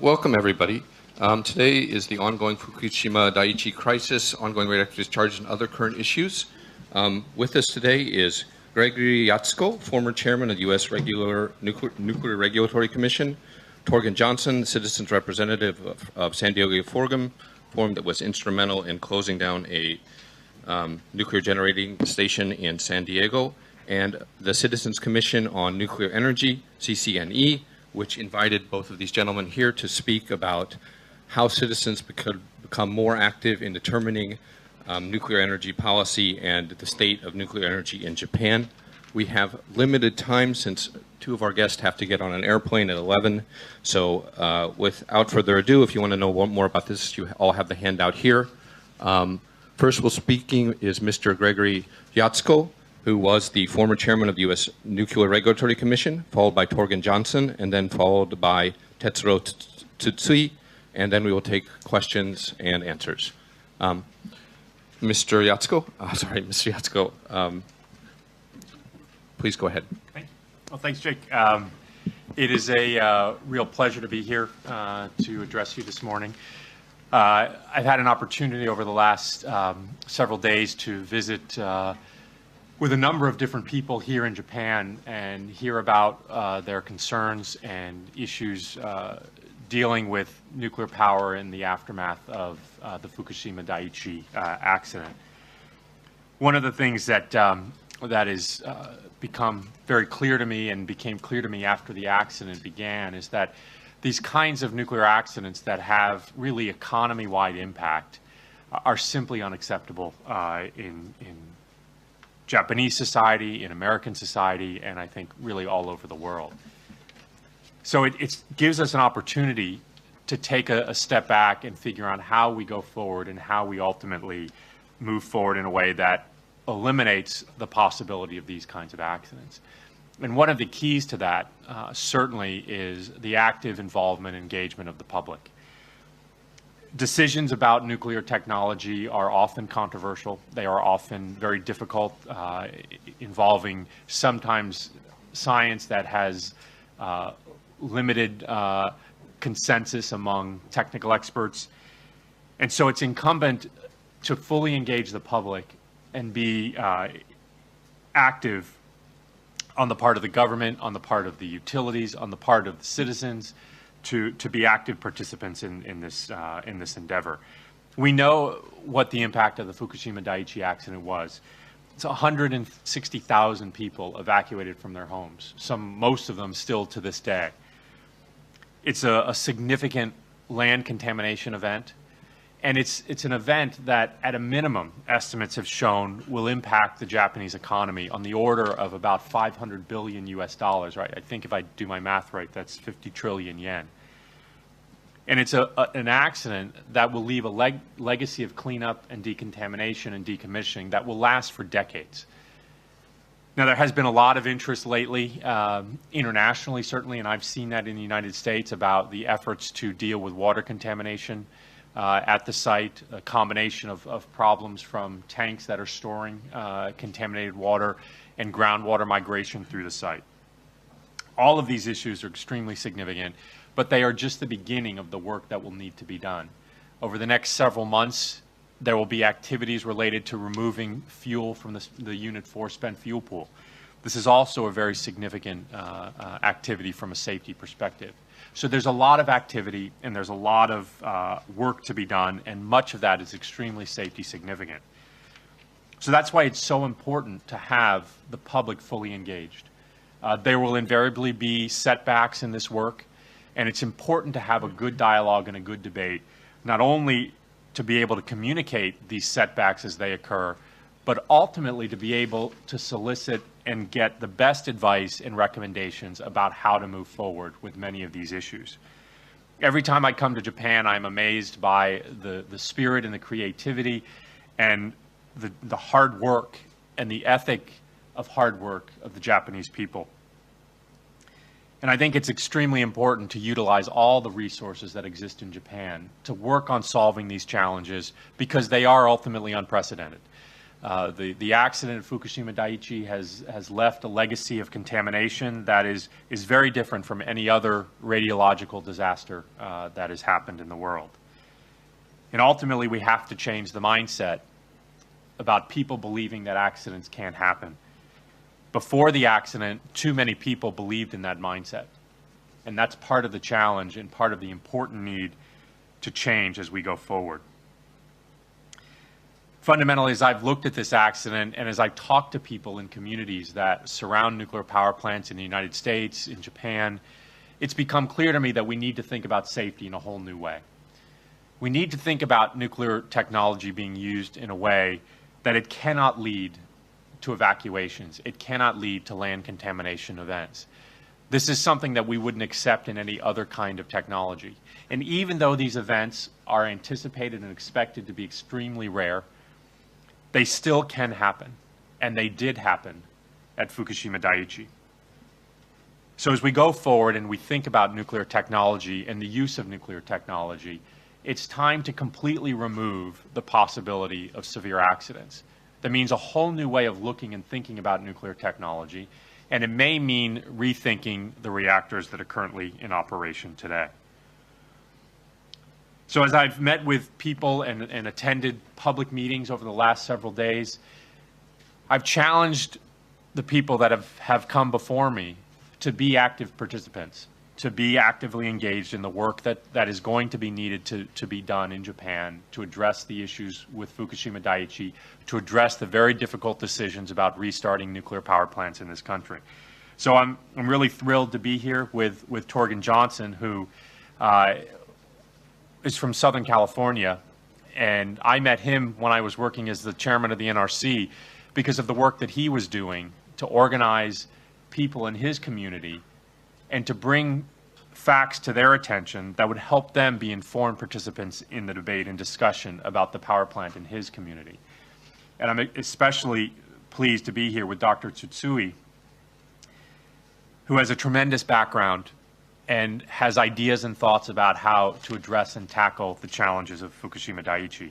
Welcome, everybody. Today is the ongoing Fukushima Daiichi crisis, ongoing radioactive discharge, and other current issues. With us today is Gregory Jaczko, former chairman of the U.S. Nuclear Regulatory Commission, Torgen Johnson, citizens representative of San Diego Forum that was instrumental in closing down a nuclear generating station in San Diego, and the Citizens Commission on Nuclear Energy, CCNE, which invited both of these gentlemen here to speak about how citizens could become more active in determining nuclear energy policy and the state of nuclear energy in Japan. We have limited time since two of our guests have to get on an airplane at 11. So without further ado, if you want to know more about this, you all have the handout here. First speaking is Mr. Gregory Jaczko, who was the former chairman of the U.S. Nuclear Regulatory Commission, followed by Torgen Johnson, and then followed by Tetsuro Tsutsui, and then we will take questions and answers. Mr. Jaczko, please go ahead. Thank you. Well, thanks, Jake. It is a real pleasure to be here to address you this morning. I've had an opportunity over the last several days to visit with a number of different people here in Japan and hear about their concerns and issues dealing with nuclear power in the aftermath of the Fukushima Daiichi accident. One of the things that has become very clear to me and became clear to me after the accident began is that these kinds of nuclear accidents that have really economy-wide impact are simply unacceptable in Japanese society, in American society, and I think really all over the world. So it gives us an opportunity to take a step back and figure out how we go forward and how we ultimately move forward in a way that eliminates the possibility of these kinds of accidents. And one of the keys to that certainly is the active involvement and engagement of the public. Decisions about nuclear technology are often controversial. They are often very difficult, involving sometimes science that has limited consensus among technical experts. And so it's incumbent to fully engage the public and be active on the part of the government, on the part of the utilities, on the part of the citizens, to be active participants in this endeavor. We know what the impact of the Fukushima Daiichi accident was. It's 160,000 people evacuated from their homes, most of them still to this day. It's a significant land contamination event, and it's an event that, at a minimum, estimates have shown will impact the Japanese economy on the order of about 500 billion US dollars, right? I think if I do my math right, that's 50 trillion yen. And it's an accident that will leave a legacy of cleanup and decontamination and decommissioning that will last for decades. Now, there has been a lot of interest lately, internationally certainly, and I've seen that in the United States, about the efforts to deal with water contamination at the site, a combination of problems from tanks that are storing contaminated water and groundwater migration through the site. All of these issues are extremely significant, but they are just the beginning of the work that will need to be done. Over the next several months, there will be activities related to removing fuel from the Unit 4 spent fuel pool. This is also a very significant activity from a safety perspective. So there's a lot of activity and there's a lot of work to be done, and much of that is extremely safety significant. So that's why it's so important to have the public fully engaged. There will invariably be setbacks in this work, and it's important to have a good dialogue and a good debate, not only to be able to communicate these setbacks as they occur, but ultimately to be able to solicit and get the best advice and recommendations about how to move forward with many of these issues. Every time I come to Japan, I'm amazed by the spirit and the creativity and the hard work and the ethic of hard work of the Japanese people. And I think it's extremely important to utilize all the resources that exist in Japan to work on solving these challenges, because they are ultimately unprecedented. The accident at Fukushima Daiichi has left a legacy of contamination that is very different from any other radiological disaster that has happened in the world. And ultimately, we have to change the mindset about people believing that accidents can't happen. Before the accident, too many people believed in that mindset. And that's part of the challenge and part of the important need to change as we go forward. Fundamentally, as I've looked at this accident and as I've talked to people in communities that surround nuclear power plants in the United States, in Japan, it's become clear to me that we need to think about safety in a whole new way. We need to think about nuclear technology being used in a way that it cannot lead to evacuations. It cannot lead to land contamination events. This is something that we wouldn't accept in any other kind of technology. And even though these events are anticipated and expected to be extremely rare, they still can happen, and they did happen at Fukushima Daiichi. So as we go forward and we think about nuclear technology and the use of nuclear technology, it's time to completely remove the possibility of severe accidents. That means a whole new way of looking and thinking about nuclear technology, and it may mean rethinking the reactors that are currently in operation today. So as I've met with people and attended public meetings over the last several days, I've challenged the people that have come before me to be active participants, to be actively engaged in the work that is going to be needed to be done in Japan to address the issues with Fukushima Daiichi, to address the very difficult decisions about restarting nuclear power plants in this country. So I'm really thrilled to be here with Torgen Johnson, who is from Southern California, and I met him when I was working as the chairman of the NRC because of the work that he was doing to organize people in his community and to bring facts to their attention that would help them be informed participants in the debate and discussion about the power plant in his community. And I'm especially pleased to be here with Dr. Tsutsui, who has a tremendous background and has ideas and thoughts about how to address and tackle the challenges of Fukushima Daiichi.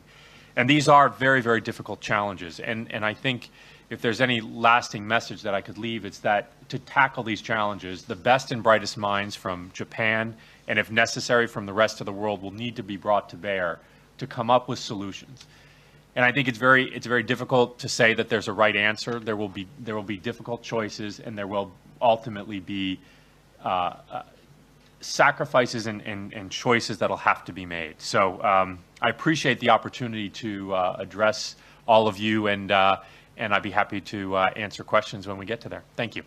And these are very, very difficult challenges. And I think if there's any lasting message that I could leave, it's that to tackle these challenges, the best and brightest minds from Japan, and if necessary from the rest of the world, will need to be brought to bear to come up with solutions. And I think it's very difficult to say that there's a right answer. There will be difficult choices, and there will ultimately be sacrifices and choices that'll have to be made. So I appreciate the opportunity to address all of you, and I'd be happy to answer questions when we get to there. Thank you.